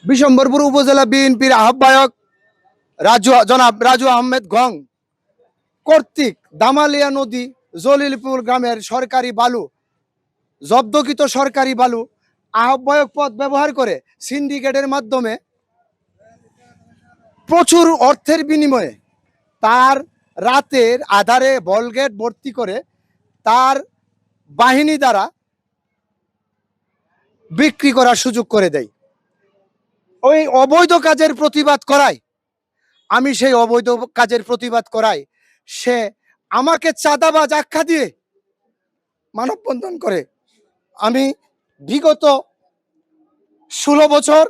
বিশম্বরপুর উপজেলা বিএনপির আহ্বায়ক জনাব রাজু আহমেদ গং কর্তৃক দামালিয়া নদী জলিলপুর গ্রামের সরকারি বালু জব্দকৃত সরকারি বালু আহ্বায়ক পদ ব্যবহার করে সিন্ডিকেটের মাধ্যমে প্রচুর অর্থের বিনিময়ে তার রাতের আধারে বলগেট ভর্তি করে তার বাহিনী দ্বারা বিক্রি করার সুযোগ করে দেয়। ওই অবৈধ কাজের প্রতিবাদ করায় আমি সেই অবৈধ কাজের প্রতিবাদ করাই সে আমাকে চাঁদাবাজ আখ্যা দিয়ে মানববন্ধন করে। আমি বিগত 16 বছর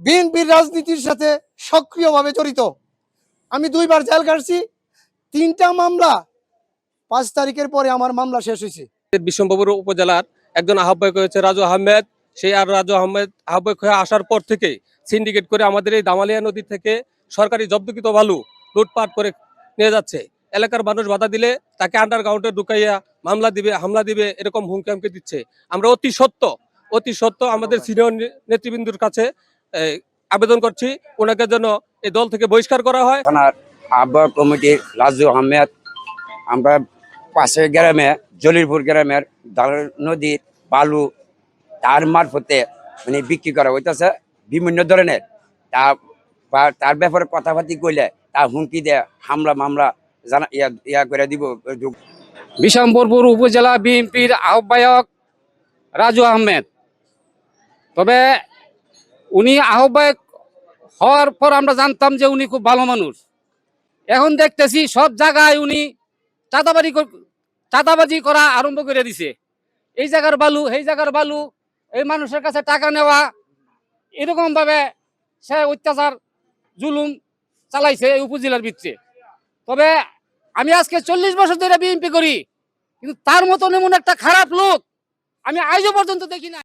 বিএনপির রাজনীতির সাথে সক্রিয়ভাবে জড়িত। আমি 2 বার জেল কাটছি, 3টা মামলা 5 তারিখের পরে আমার মামলা শেষ হয়েছে। বিশম্বরপুর উপজেলার একজন আহ্বায়ক হয়েছে রাজু আহমেদ। সেই রাজু আহমেদ আহ্বায়ক হয়ে আসার পর থেকে সিন্ডিকেট করে আমাদের এই দামালিয়া নদী থেকে সরকারি জব্দকৃত বালু লুটপাট করে নিয়ে যাচ্ছে। এলাকার মানুষ বাধা দিলে তাকে আন্ডারগ্রাউন্ডে ঢুকাইয়া হামলা দিবে এরকম হুমকি হামকি দিচ্ছে। আমরা অতি সত্য আমাদের সিনিয়র নেতৃবৃন্দুর কাছে আবেদন করছি ওনাকে যেন এই দল থেকে বহিষ্কার করা হয়। আহ্বায়ক কমিটির রাজু আহমেদ, আমরা পাশের গ্রামে জলিলপুর গ্রামের নদীর বালু তার মারফতে মানে বিক্রি করা হইতেছে বিভিন্ন ধরনের। তার ব্যাপারে কথাবার্তি কইলে তা হুমকি দেয়, হামলা মামলা ইয়া করে দিব। বিশম্বরপুর উপজেলা বিএনপির আহ্বায়ক রাজু আহমেদ। তবে উনি আহ্বায়ক হওয়ার পর আমরা জানতাম যে উনি খুব ভালো মানুষ। এখন দেখতেছি সব জায়গায় উনি চাঁদাবাজি করা আরম্ভ করে দিছে। এই জায়গার বালু এই জায়গার বালু, এই মানুষের কাছে টাকা নেওয়া, এরকম ভাবে সে অত্যাচার জুলুম চালাইছে এই উপজেলার ভিতরে। তবে আমি আজকে 40 বছর ধরে বিএনপি করি, কিন্তু তার মতন এমন একটা খারাপ লোক আমি আজও পর্যন্ত দেখি না।